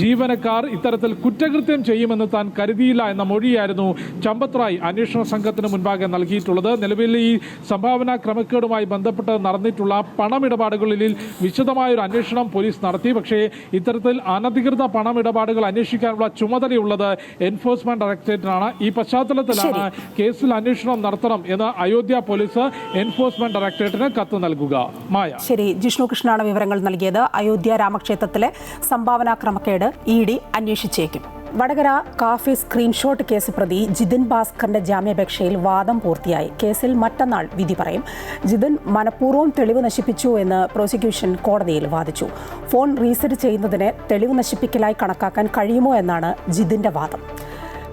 ജീവനക്കാർ ഇത്തരത്തിൽ കുറ്റകൃത്യം ചെയ്യുമെന്ന് താൻ കരുതിയില്ല എന്ന മൊഴിയായിരുന്നു ചമ്പത് റായ് അന്വേഷണ സംഘത്തിന് മുൻപാകെ നൽകിയിട്ടുള്ളത്. നിലവിൽ ഈ സംഭാവന ക്രമക്കേടുമായി ബന്ധപ്പെട്ട് നടന്നിട്ടുള്ള പണമിടപാടുകളിൽ വിശദമായൊരു അന്വേഷണം പോലീസ് നടത്തി. പക്ഷേ ഇത്തരത്തിൽ അനധികൃത പണമിടപാടുകൾ അന്വേഷിക്കാനുള്ള ചുമതലയുള്ളത് എൻഫോഴ്സ്മെന്റ് ഡയറക്ടറേറ്റിനാണ്. ഈ പശ്ചാത്തലത്തിലാണ് കേസിൽ അന്വേഷണം നടത്തണം എന്ന് അയോധ്യ പോലീസ് എൻഫോഴ്സ്മെന്റ് ഡയറക്ടറേറ്റിന് കത്ത് നൽകുക. മായ. ശരി, ജിഷ്ണു കൃഷ്ണനാണ് വിവരങ്ങൾ നൽകിയത്. അയോധ്യ രാമക്ഷേത്രത്തിലെ സംഭാവന ക്രമക്കേട് ED അന്വേഷിച്ചേക്കും. വടകര കാഫി സ്ക്രീൻഷോട്ട് കേസ് പ്രതി ജിതിൻ ഭാസ്കറിന്റെ ജാമ്യാപേക്ഷയിൽ വാദം പൂർത്തിയായി. കേസിൽ മറ്റന്നാൾ വിധി പറയും. ജിതിൻ മനഃപൂർവ്വം തെളിവ് നശിപ്പിച്ചു എന്ന് പ്രോസിക്യൂഷൻ കോടതിയിൽ വാദിച്ചു. ഫോൺ റീസെറ്റ് ചെയ്യുന്നതിനെ തെളിവ് നശിപ്പിക്കലായി കണക്കാക്കാൻ കഴിയുമോ എന്നാണ് ജിതിന്റെ വാദം.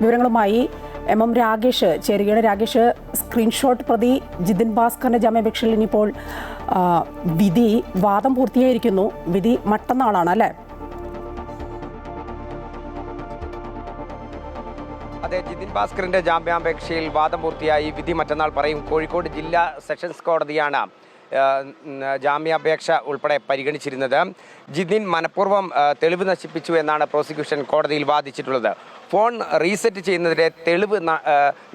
വിവരങ്ങളുമായി MM രാഗേഷ് ചേരുകയാണ്. രാഗേഷ്, സ്ക്രീൻഷോട്ട് പ്രതി ജിതിൻ ഭാസ്കറിന്റെ ജാമ്യാപേക്ഷയിൽ ഇനിയിപ്പോൾ വാദം പൂർത്തിയായിരിക്കുന്നു. വിധി മറ്റന്നാളാണ് അല്ലേ? അതെ, ജിതിൻ ഭാസ്കറിന്റെ ജാമ്യാപേക്ഷയിൽ വാദം പൂർത്തിയായി. വിധി മറ്റന്നാൾ പറയും. കോഴിക്കോട് ജില്ലാ സെഷൻസ് കോടതിയാണ് ജാമ്യാപേക്ഷ ഉൾപ്പെടെ പരിഗണിച്ചിരുന്നത്. ജിതിൻ മനഃപൂർവ്വം തെളിവ് നശിപ്പിച്ചു എന്നാണ് പ്രോസിക്യൂഷൻ കോടതിയിൽ വാദിച്ചിട്ടുള്ളത്. ഫോൺ റീസെറ്റ് ചെയ്യുന്നതിനെ തെളിവ്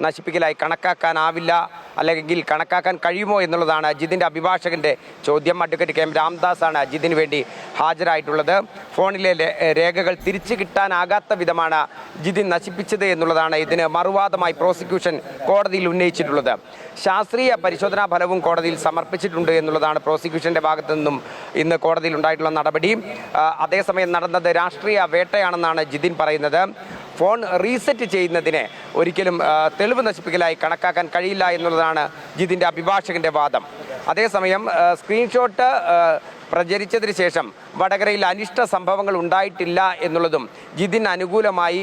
നശിപ്പിക്കലായി കണക്കാക്കാനാവില്ല, അല്ലെങ്കിൽ കണക്കാക്കാൻ കഴിയുമോ എന്നുള്ളതാണ് ജിതിൻ്റെ അഭിഭാഷകൻ്റെ ചോദ്യം. അഡ്വക്കേറ്റ് KM രാംദാസ് ആണ് ജിതിന് വേണ്ടി ഹാജരായിട്ടുള്ളത്. ഫോണിലെ രേഖകൾ തിരിച്ചു കിട്ടാനാകാത്ത വിധമാണ് ജിതിൻ നശിപ്പിച്ചത് എന്നുള്ളതാണ് ഇതിന് മറുവാദമായി പ്രോസിക്യൂഷൻ കോടതിയിൽ ഉന്നയിച്ചിട്ടുള്ളത്. ശാസ്ത്രീയ പരിശോധനാ ഫലവും കോടതിയിൽ സമർപ്പിച്ചിട്ടുണ്ട് എന്നുള്ളതാണ് പ്രോസിക്യൂഷൻ്റെ ഭാഗത്തു നിന്നും ഇന്ന് കോടതിയിൽ ഉണ്ടായിട്ടുള്ള നടപടി. അതേസമയം നടന്നത് രാഷ്ട്രീയ വേട്ടയാണെന്നാണ് ജിതിൻ പറയുന്നത്. ഫോൺ റീസെറ്റ് ചെയ്യുന്നതിനെ ഒരിക്കലും തെളിവ് നശിപ്പിക്കലായി കണക്കാക്കാൻ കഴിയില്ല എന്നുള്ളതാണ് ജിതിൻ്റെ അഭിഭാഷകൻ്റെ വാദം. അതേസമയം സ്ക്രീൻഷോട്ട് പ്രചരിച്ചതിന് ശേഷം വടകരയിൽ അനിഷ്ട സംഭവങ്ങൾ ഉണ്ടായിട്ടില്ല എന്നുള്ളതും ജിതിന് അനുകൂലമായി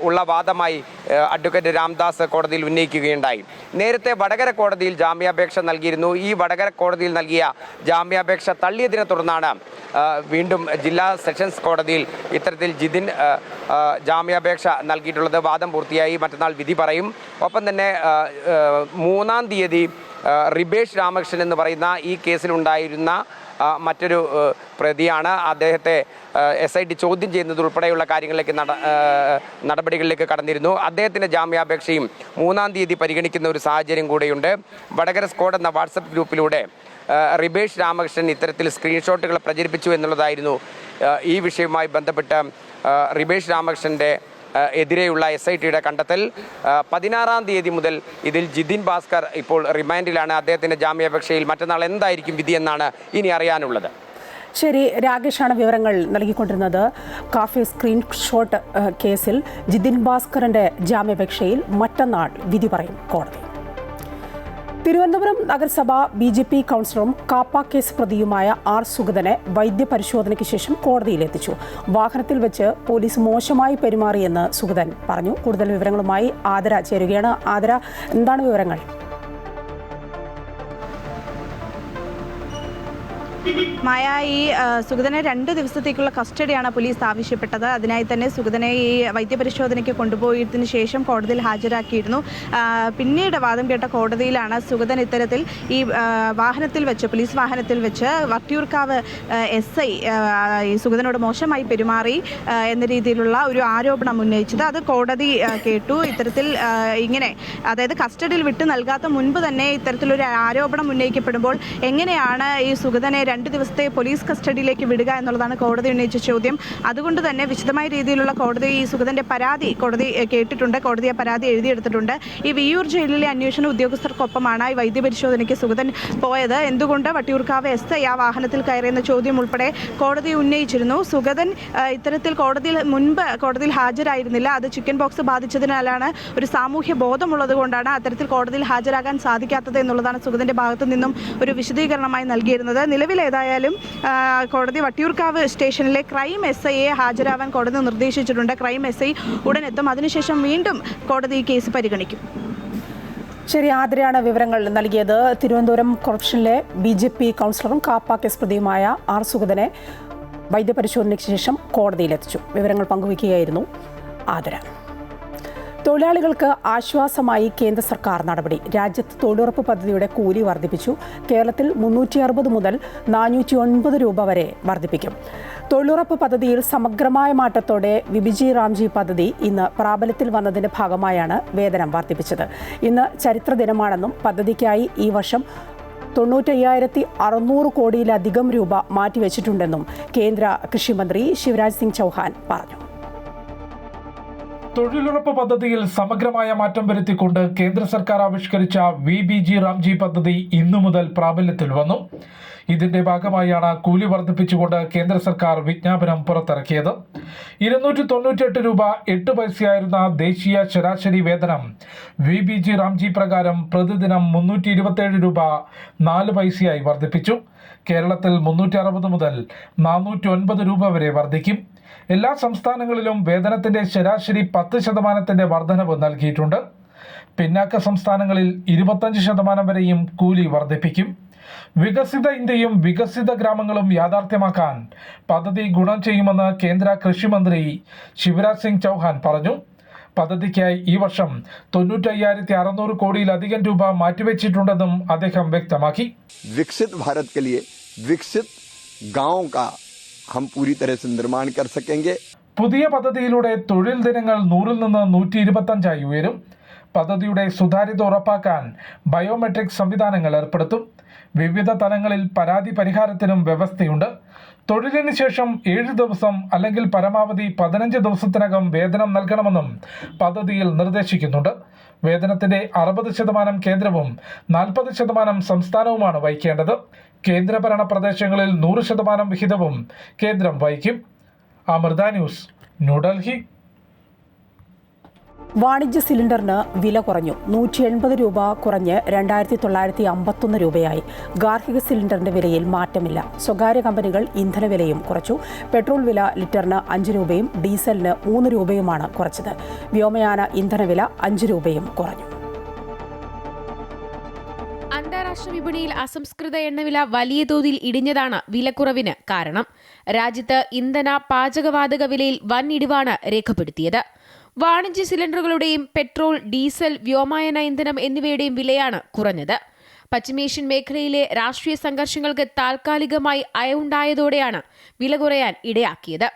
ഉള്ള വാദമായി അഡ്വക്കേറ്റ് രാംദാസ് കോടതിയിൽ ഉന്നയിക്കുകയുണ്ടായി. നേരത്തെ വടകര കോടതിയിൽ ജാമ്യാപേക്ഷ നൽകിയിരുന്നു. ഈ വടകര കോടതിയിൽ നൽകിയ ജാമ്യാപേക്ഷ തള്ളിയതിനെ തുടർന്നാണ് വീണ്ടും ജില്ലാ സെഷൻസ് കോടതിയിൽ ഇത്തരത്തിൽ ജിതിൻ ജാമ്യാപേക്ഷ നൽകിയിട്ടുള്ളത്. വാദം പൂർത്തിയായി. മറ്റന്നാൾ വിധി പറയും. ഒപ്പം തന്നെ 3-ാം തീയതി റിബേഷ് രാമകൃഷ്ണൻ എന്ന് പറയുന്ന ഈ കേസിലുണ്ടായിരുന്ന മറ്റൊരു പ്രതിയാണ്. അദ്ദേഹത്തെ SIT ചോദ്യം ചെയ്യുന്നത് ഉൾപ്പെടെയുള്ള കാര്യങ്ങളിലേക്ക് നടപടികളിലേക്ക് കടന്നിരുന്നു. അദ്ദേഹത്തിൻ്റെ ജാമ്യാപേക്ഷയും 3-ാം തീയതി പരിഗണിക്കുന്ന ഒരു സാഹചര്യം കൂടെയുണ്ട്. വടകര സ്ക്വാഡ് എന്ന വാട്സപ്പ് ഗ്രൂപ്പിലൂടെ റിബേഷ് രാമകൃഷ്ണൻ ഇത്തരത്തിൽ സ്ക്രീൻഷോട്ടുകൾ പ്രചരിപ്പിച്ചു എന്നുള്ളതായിരുന്നു ഈ വിഷയവുമായി ബന്ധപ്പെട്ട് റിബേഷ് രാമകൃഷ്ണൻ്റെ എതിരെയുള്ള SITയുടെ കണ്ടെത്തൽ. 16-ാം തീയതി മുതൽ ഇതിൽ ജിതിൻ ഭാസ്കർ ഇപ്പോൾ റിമാൻഡിലാണ്. അദ്ദേഹത്തിൻ്റെ ജാമ്യാപേക്ഷയിൽ മറ്റന്നാൾ എന്തായിരിക്കും വിധി എന്നാണ് ഇനി അറിയാനുള്ളത്. ശരി, രാകേഷാണ് വിവരങ്ങൾ നൽകിക്കൊണ്ടിരുന്നത്. കാഫി സ്ക്രീൻഷോട്ട് കേസിൽ ജിതിൻ ഭാസ്കറിന്റെ ജാമ്യാപേക്ഷയിൽ മറ്റന്നാൾ വിധി പറയും കോടതി. തിരുവനന്തപുരം നഗരസഭ BJP കൗൺസിലറും കാപ്പ കേസ് പ്രതിയുമായ R സുഗതനെ വൈദ്യപരിശോധനയ്ക്ക് ശേഷം കോടതിയിലെത്തിച്ചു. വാഹനത്തിൽ വെച്ച് പോലീസ് മോശമായി പെരുമാറിയെന്ന് സുഗതൻ പറഞ്ഞു. കൂടുതൽ വിവരങ്ങളുമായി ആദര ചേരുകയാണ്. ആദര, എന്താണ് വിവരങ്ങൾ? മായ, ഈ സുഗതനെ 2 ദിവസത്തേക്കുള്ള കസ്റ്റഡിയാണ് പോലീസ് ആവശ്യപ്പെട്ടത്. അതിനായി തന്നെ സുഗതനെ ഈ വൈദ്യപരിശോധനയ്ക്ക് കൊണ്ടുപോയതിനു ശേഷം കോടതിയിൽ ഹാജരാക്കിയിരുന്നു. പിന്നീട് വാദം കേട്ട കോടതിയിലാണ് സുഗതൻ ഇത്തരത്തിൽ ഈ പോലീസ് വാഹനത്തിൽ വെച്ച് വട്ടിയൂർക്കാവ് SI ഈ സുഗതനോട് മോശമായി പെരുമാറി എന്ന രീതിയിലുള്ള ഒരു ആരോപണം ഉന്നയിച്ചത്. അത് കോടതി കേട്ടു. ഇത്തരത്തിൽ ഇങ്ങനെ, അതായത് കസ്റ്റഡിയിൽ വിട്ടു നൽകാത്ത മുൻപ് തന്നെ ഇത്തരത്തിലൊരു ആരോപണം ഉന്നയിക്കപ്പെടുമ്പോൾ എങ്ങനെയാണ് ഈ സുഗതനെ 2 ദിവസത്തെ പോലീസ് കസ്റ്റഡിയിലേക്ക് വിടുക എന്നുള്ളതാണ് കോടതി ഉന്നയിച്ച ചോദ്യം. അതുകൊണ്ട് തന്നെ വിശദമായ രീതിയിലുള്ള കോടതി ഈ സുഗതന്റെ പരാതി കോടതി കേട്ടിട്ടുണ്ട്. കോടതി ആ പരാതി എഴുതിയെടുത്തിട്ടുണ്ട്. ഈ വിയ്യൂർ ജയിലിലെ അന്വേഷണ ഉദ്യോഗസ്ഥർക്കൊപ്പമാണ് ഈ വൈദ്യപരിശോധനയ്ക്ക് സുഗതൻ പോയത്. എന്തുകൊണ്ട് വട്ടിയൂർക്കാവ് SI ആ വാഹനത്തിൽ കയറിയെന്ന ചോദ്യം ഉൾപ്പെടെ കോടതി ഉന്നയിച്ചിരുന്നു. സുഗതൻ ഇത്തരത്തിൽ കോടതിയിൽ ഹാജരായിരുന്നില്ല. അത് ചിക്കൻ ബോക്സ് ബാധിച്ചതിനാലാണ്, ഒരു സാമൂഹ്യ ബോധമുള്ളത് കൊണ്ടാണ് അത്തരത്തിൽ കോടതിയിൽ ഹാജരാകാൻ സാധിക്കാത്തത് എന്നുള്ളതാണ് സുഗതന്റെ ഭാഗത്തു നിന്നും ഒരു വിശദീകരണമായി നൽകിയിരുന്നത്. നിലവിൽ ഏതായാലും കോടതി വട്ടിയൂർക്കാവ് സ്റ്റേഷനിലെ ക്രൈം SIയെ ഹാജരാവാൻ കോടതി നിർദ്ദേശിച്ചിട്ടുണ്ട്. Crime SI ഉടനെത്തും. അതിനുശേഷം വീണ്ടും കോടതി ഈ കേസ് പരിഗണിക്കും. ശരി, ആതിരയാണ് വിവരങ്ങൾ നൽകിയത്. തിരുവനന്തപുരം കോർപ്പറേഷനിലെ BJP കൗൺസിലറും കാപ്പ കേസ് പ്രതിയുമായ R. സുഗതനെ വൈദ്യപരിശോധനയ്ക്ക് ശേഷം കോടതിയിലെത്തിച്ചു. വിവരങ്ങൾ പങ്കുവയ്ക്കുകയായിരുന്നു ആതിര. തൊഴിലാളികൾക്ക് ആശ്വാസമായി കേന്ദ്ര സർക്കാർ നടപടി. രാജ്യത്ത് തൊഴിലുറപ്പ് പദ്ധതിയുടെ കൂലി വർദ്ധിപ്പിച്ചു. കേരളത്തിൽ 360 മുതൽ 409 രൂപ വരെ വർദ്ധിപ്പിക്കും. തൊഴിലുറപ്പ് പദ്ധതിയിൽ സമഗ്രമായ മാറ്റത്തോടെ വിബിജി റാംജി പദ്ധതി ഇന്ന് പ്രാബല്യത്തിൽ വന്നതിന്റെ ഭാഗമായാണ് വേതനം വർദ്ധിപ്പിച്ചത്. ഇന്ന് ചരിത്ര ദിനമാണെന്നും പദ്ധതിക്കായി ഈ വർഷം 95,600 കോടിയിലധികം രൂപ മാറ്റിവെച്ചിട്ടുണ്ടെന്നും കേന്ദ്ര കൃഷിമന്ത്രി ശിവരാജ് സിംഗ് ചൗഹാൻ പറഞ്ഞു. തൊഴിലുറപ്പ് പദ്ധതിയിൽ സമഗ്രമായ മാറ്റം വരുത്തിക്കൊണ്ട് കേന്ദ്ര സർക്കാർ ആവിഷ്കരിച്ച വിബിജി റാംജി പദ്ധതി ഇന്നു മുതൽ പ്രാബല്യത്തിൽ വന്നു. ഇതിന്റെ ഭാഗമായാണ് കൂലി വർദ്ധിപ്പിച്ചുകൊണ്ട് കേന്ദ്ര സർക്കാർ വിജ്ഞാപനം പുറത്തിറക്കിയത്. 298 രൂപ 8 പൈസയായിരുന്ന ദേശീയ ശരാശരി വേതനം വിബിജി റാംജി പ്രകാരം പ്രതിദിനം 327 രൂപ 4 പൈസയായി വർദ്ധിപ്പിച്ചു. കേരളത്തിൽ 360 മുതൽ 409 രൂപ വരെ വർദ്ധിക്കും. എല്ലാ സംസ്ഥാനങ്ങളിലും വേതനത്തിന്റെ ശരാശരി 10% വർധനവ് നൽകിയിട്ടുണ്ട്. പിന്നാക്ക സംസ്ഥാനങ്ങളിൽ 25% വരെയും കൂലി വർദ്ധിപ്പിക്കും. വികസിത ഇന്ത്യയും വികസിത ഗ്രാമങ്ങളും യാഥാർത്ഥ്യമാക്കാൻ പദ്ധതി ഗുണം ചെയ്യുമെന്ന് കേന്ദ്ര കൃഷിമന്ത്രി ശിവരാജ് സിംഗ് ചൗഹാൻ പറഞ്ഞു. പദ്ധതിക്കായി ഈ വർഷം 95,600 കോടിയിലധികം രൂപ മാറ്റിവെച്ചിട്ടുണ്ടെന്നും അദ്ദേഹം വ്യക്തമാക്കി. വികസിത് ഭാരത് के लिए विकसित गांव का हम पूरी तरह से निर्माण कर सकेंगे. പുതിയ പദ്ധതിയിലൂടെ തൊഴിൽ ദിനങ്ങൾ 100-ൽ നിന്ന് 125 ഉയരും. പദ്ധതിയുടെ സുതാര്യത ഉറപ്പാക്കാൻ ബയോമെട്രിക് സംവിധാനങ്ങൾ ഏർപ്പെടുത്തും. വിവിധ തലങ്ങളിൽ പരാതി പരിഹാരത്തിനും വ്യവസ്ഥയുണ്ട്. തൊഴിലിന് ശേഷം 7 ദിവസം അല്ലെങ്കിൽ പരമാവധി 15 ദിവസത്തിനകം വേതനം നൽകണമെന്നും പദ്ധതിയിൽ നിർദ്ദേശിക്കുന്നുണ്ട്. വേതനത്തിന്റെ 60% കേന്ദ്രവും 40% സംസ്ഥാനവുമാണ് വഹിക്കേണ്ടത്. കേന്ദ്രഭരണ പ്രദേശങ്ങളിൽ 100% വിഹിതവും കേന്ദ്രം വഹിക്കും. അമൃത ന്യൂസ്, ന്യൂഡൽഹി. വാണിജ്യ സിലിണ്ടറിന് വില കുറഞ്ഞു. 180 രൂപ കുറഞ്ഞ് 2,951 രൂപയായി. ഗാർഹിക സിലിണ്ടറിന്റെ വിലയിൽ മാറ്റമില്ല. സ്വകാര്യ കമ്പനികൾ ഇന്ധനവിലയും കുറച്ചു. പെട്രോൾ വില ലിറ്ററിന് 5 രൂപയും ഡീസലിന് 3 രൂപയുമാണ് കുറച്ചത്. വ്യോമയാന ഇന്ധനവില 5 രൂപയും കുറഞ്ഞു. അന്താരാഷ്ട്ര വിപണിയിൽ അസംസ്കൃത എണ്ണവില വലിയ തോതിൽ ഇടിഞ്ഞതാണ് വിലക്കുറവിന് കാരണം. രാജ്യത്ത് ഇന്ധന പാചകവാതക വിലയിൽ വൻ ഇടിവാണ് രേഖപ്പെടുത്തിയത്. വാണിജ്യ സിലിണ്ടറുകളുടെയും പെട്രോൾ, ഡീസൽ, വ്യോമയാന ഇന്ധനം എന്നിവയുടെയും വിലയാണ് കുറഞ്ഞത്. പശ്ചിമേഷ്യൻ മേഖലയിലെ രാഷ്ട്രീയ സംഘർഷങ്ങൾക്ക് താൽക്കാലികമായി അയവുണ്ടായതോടെയാണ് വില കുറയാൻ ഇടയാക്കിയത്.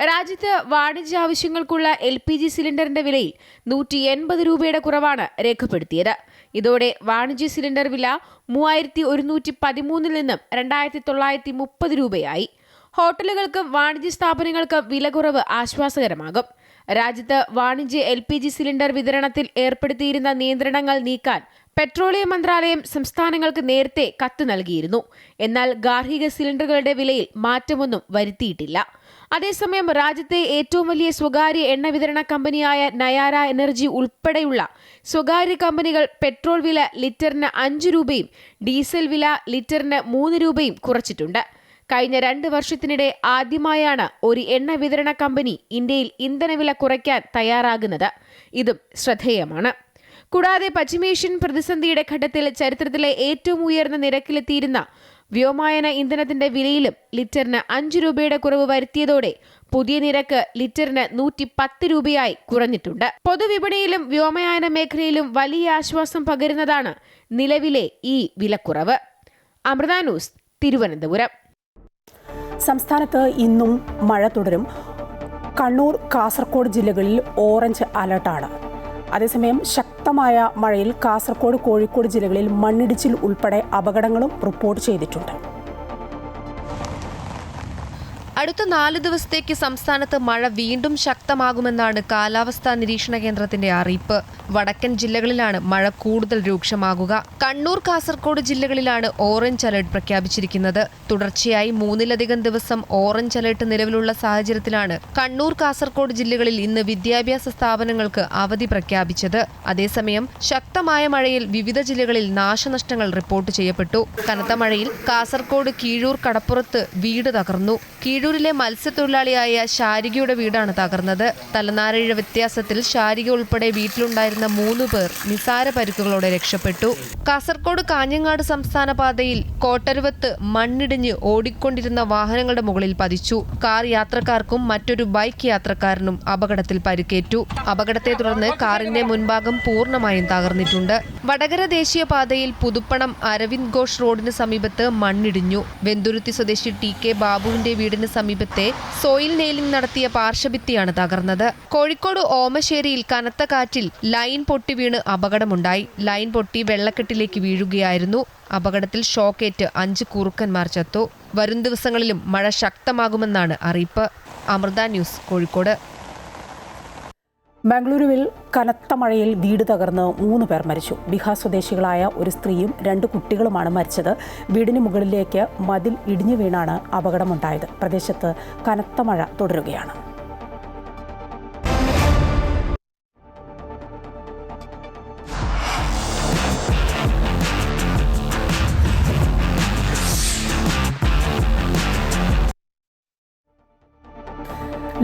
രാജ്യത്ത് വാണിജ്യ ആവശ്യങ്ങൾക്കുള്ള LPG സിലിണ്ടറിന്റെ വിലയിൽ 180 രൂപയുടെ കുറവാണ് രേഖപ്പെടുത്തിയത്. ഇതോടെ വാണിജ്യ സിലിണ്ടർ വില 3,113 നിന്നും 2,930 രൂപയായി. ഹോട്ടലുകൾക്കും വാണിജ്യ സ്ഥാപനങ്ങൾക്കും വില കുറവ് ആശ്വാസകരമാകും. രാജ്യത്ത് വാണിജ്യ LPG സിലിണ്ടർ വിതരണത്തിൽ ഏർപ്പെടുത്തിയിരുന്ന നിയന്ത്രണങ്ങൾ നീക്കാൻ പെട്രോളിയം മന്ത്രാലയം സംസ്ഥാനങ്ങൾക്ക് നേരത്തെ കത്ത് നൽകിയിരുന്നു. എന്നാൽ ഗാർഹിക സിലിണ്ടറുകളുടെ വിലയിൽ മാറ്റമൊന്നും വരുത്തിയിട്ടില്ല. അതേസമയം രാജ്യത്തെ ഏറ്റവും വലിയ സ്വകാര്യ എണ്ണ വിതരണ കമ്പനിയായ നയാര എനർജി ഉൾപ്പെടെയുള്ള സ്വകാര്യ കമ്പനികൾ പെട്രോൾ വില ലിറ്ററിന് 5 രൂപയും ഡീസൽ വില ലിറ്ററിന് 3 രൂപയും കുറച്ചിട്ടുണ്ട്. കഴിഞ്ഞ 2 വർഷത്തിനിടെ ആദ്യമായാണ് ഒരു എണ്ണ വിതരണ കമ്പനി ഇന്ത്യയിൽ ഇന്ധനവില കുറയ്ക്കാൻ തയ്യാറാകുന്നത്. ഇതും ശ്രദ്ധേയമാണ്. കൂടാതെ പശ്ചിമേഷ്യൻ പ്രതിസന്ധിയുടെ ഘട്ടത്തിൽ ചരിത്രത്തിലെ ഏറ്റവും ഉയർന്ന നിരക്കിലെത്തിയിരുന്ന വ്യോമയാന ഇന്ധനത്തിന്റെ വിലയിലും ലിറ്ററിന് 5 രൂപയുടെ കുറവ് വരുത്തിയതോടെ പുതിയ നിരക്ക് ലിറ്ററിന് 110 രൂപയായി കുറഞ്ഞിട്ടുണ്ട്. പൊതുവിപണിയിലും വ്യോമയാന മേഖലയിലും വലിയ ആശ്വാസം പകരുന്നതാണ് നിലവിലെ ഈ വിലക്കുറവ്. അമൃത ന്യൂസ്, തിരുവനന്തപുരം. സംസ്ഥാനത്ത് ഇന്നും മഴ തുടരും. കണ്ണൂർ, കാസർഗോഡ് ജില്ലകളിൽ ഓറഞ്ച് അലർട്ടാണ്. അതേസമയം ശക്തമായ മഴയിൽ കാസർഗോഡ്, കോഴിക്കോട് ജില്ലകളിൽ മണ്ണിടിച്ചിൽ ഉൾപ്പെടെ അപകടങ്ങളും റിപ്പോർട്ട് ചെയ്തിട്ടുണ്ട്. അടുത്ത 4 ദിവസത്തേക്ക് സംസ്ഥാനത്ത് മഴ വീണ്ടും ശക്തമാകുമെന്നാണ് കാലാവസ്ഥാ നിരീക്ഷണ കേന്ദ്രത്തിന്റെ അറിയിപ്പ്. വടക്കൻ ജില്ലകളിലാണ് മഴ കൂടുതൽ രൂക്ഷമാകുക. കണ്ണൂർ, കാസർഗോഡ് ജില്ലകളിലാണ് ഓറഞ്ച് അലർട്ട് പ്രഖ്യാപിച്ചിരിക്കുന്നത്. തുടർച്ചയായി 3-ലധികം ദിവസം ഓറഞ്ച് അലർട്ട് നിലവിലുള്ള സാഹചര്യത്തിലാണ് കണ്ണൂർ, കാസർഗോഡ് ജില്ലകളിൽ ഇന്ന് വിദ്യാഭ്യാസ സ്ഥാപനങ്ങൾക്ക് അവധി പ്രഖ്യാപിച്ചത്. അതേസമയം ശക്തമായ മഴയിൽ വിവിധ ജില്ലകളിൽ നാശനഷ്ടങ്ങൾ റിപ്പോർട്ട് ചെയ്യപ്പെട്ടു. കനത്ത മഴയിൽ കാസർഗോഡ് കീഴൂർ കടപ്പുറത്ത് വീട് തകർന്നു. കീഴൂരിലെ മത്സ്യത്തൊഴിലാളിയായ ശാരികയുടെ വീടാണ് തകർന്നത്. തലനാരിഴ വ്യത്യാസത്തിൽ ശാരിക ഉൾപ്പെടെ വീട്ടിലുണ്ടായിരുന്ന 3 പേർ നിസാര പരിക്കുകളോടെ രക്ഷപ്പെട്ടു. കാസർഗോഡ് കാഞ്ഞങ്ങാട് സംസ്ഥാന പാതയിൽ കോട്ടരുവത്ത് മണ്ണിടിഞ്ഞ് ഓടിക്കൊണ്ടിരുന്ന വാഹനങ്ങളുടെ മുകളിൽ പതിച്ചു. കാർ യാത്രക്കാർക്കും മറ്റൊരു ബൈക്ക് യാത്രക്കാരനും അപകടത്തിൽ പരിക്കേറ്റു. അപകടത്തെ തുടർന്ന് കാറിന്റെ മുൻഭാഗം പൂർണ്ണമായും തകർന്നിട്ടുണ്ട്. വടകര ദേശീയപാതയിൽ പുതുപ്പണം അരവിന്ദ് ഘോഷ് റോഡിന് സമീപത്ത് മണ്ണിടിഞ്ഞു. വെന്തുരുത്തി സ്വദേശി TK ബാബുവിന്റെ വീടിന് സമീപത്തെ സോയിൽ നെയിലിംഗ് നടത്തിയ പാർശ്വഭിത്തിയാണ് തകർന്നത്. കോഴിക്കോട് ഓമശ്ശേരിയിൽ കനത്ത കാറ്റിൽ ലൈൻ പൊട്ടി വീണ് അപകടമുണ്ടായി. ലൈൻ പൊട്ടി വെള്ളക്കെട്ടിലേക്ക് വീഴുകയായിരുന്നു. അപകടത്തിൽ ഷോക്കേറ്റ് 5 കുറുക്കന്മാർ ചത്തു. വരും ദിവസങ്ങളിലും മഴ ശക്തമാകുമെന്നാണ് അറിയിപ്പ്. അമൃത ന്യൂസ്, കോഴിക്കോട്. ബാംഗ്ലൂരുവിൽ കനത്ത മഴയിൽ വീട് തകർന്ന് 3 പേർ മരിച്ചു. ബീഹാർ സ്വദേശികളായ ഒരു സ്ത്രീയും 2 കുട്ടികളുമാണ് മരിച്ചത്. വീടിന് മുകളിലേക്ക് മതിൽ ഇടിഞ്ഞു വീണാണ് അപകടമുണ്ടായത്. പ്രദേശത്ത് കനത്ത മഴ തുടരുകയാണ്.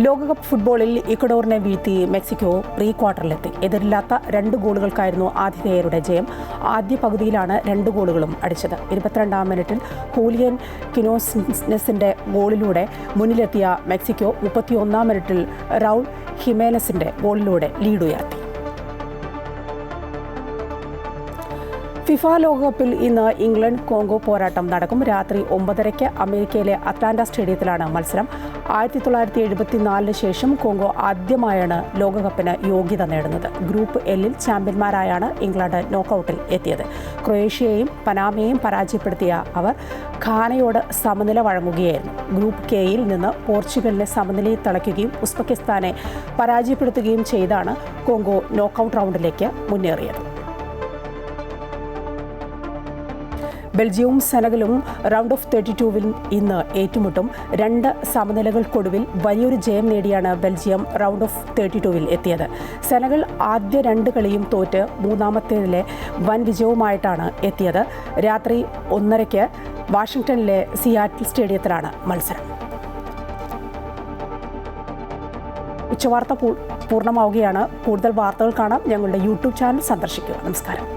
ലോകകപ്പ് ഫുട്ബോളിൽ ഇക്വഡോറിനെ വീഴ്ത്തി മെക്സിക്കോ പ്രീ ക്വാർട്ടറിലെത്തി. എതിരില്ലാത്ത 2 ഗോളുകൾക്കായിരുന്നു ആതിഥേയരുടെ ജയം. ആദ്യ പകുതിയിലാണ് 2 ഗോളുകളും അടിച്ചത്. 22-ാം മിനിറ്റിൽ ഹൂലിയൻ കിനോസിന്റെ ഗോളിലൂടെ മുന്നിലെത്തിയ മെക്സിക്കോ 31-ാം മിനിറ്റിൽ റൗൾ ഹിമേനസിന്റെ ഗോളിലൂടെ ലീഡ് ഉയർത്തി. ഫിഫ ലോകകപ്പിൽ ഇന്ന് ഇംഗ്ലണ്ട് കോങ്കോ പോരാട്ടം നടക്കും. രാത്രി 9:30 അമേരിക്കയിലെ അറ്റ്ലാന്റ സ്റ്റേഡിയത്തിലാണ് മത്സരം. 1974 ശേഷം കോങ്കോ ആദ്യമായാണ് ലോകകപ്പിന് യോഗ്യത നേടുന്നത്. ഗ്രൂപ്പ് എല്ലിൽ ചാമ്പ്യന്മാരായാണ് ഇംഗ്ലണ്ട് നോക്കൌട്ടിൽ എത്തിയത്. ക്രൊയേഷ്യയെയും പനാമയെയും പരാജയപ്പെടുത്തിയ അവർ ഘാനയോട് സമനില വഴങ്ങുകയായിരുന്നു. ഗ്രൂപ്പ് കെയിൽ നിന്ന് പോർച്ചുഗലിനെ സമനിലയിൽ തളയ്ക്കുകയും ഉസ്ബെക്കിസ്ഥാനെ പരാജയപ്പെടുത്തുകയും ചെയ്താണ് കോങ്കോ നോക്കൌട്ട് റൗണ്ടിലേക്ക് മുന്നേറിയത്. ബെൽജിയവും സെനഗലും റൗണ്ട് ഓഫ് 32-വിൽ ഇന്ന് ഏറ്റുമുട്ടും. 2 സമനിലകൾക്കൊടുവിൽ വലിയൊരു ജയം നേടിയാണ് ബെൽജിയം റൗണ്ട് ഓഫ് 32-വിൽ എത്തിയത്. സെനഗൽ ആദ്യ 2 കളിയും തോറ്റ് 3-ാമത്തേതിലെ വൻ വിജയവുമായിട്ടാണ് എത്തിയത്. രാത്രി 1:30 വാഷിംഗ്ടണിലെ സിയാറ്റിൽ സ്റ്റേഡിയത്തിലാണ് മത്സരം. ഉച്ചവാർത്ത പൂർണ്ണമാവുകയാണ്. കൂടുതൽ വാർത്തകൾ കാണാം ഞങ്ങളുടെ യൂട്യൂബ് ചാനൽ സന്ദർശിക്കുക. നമസ്കാരം.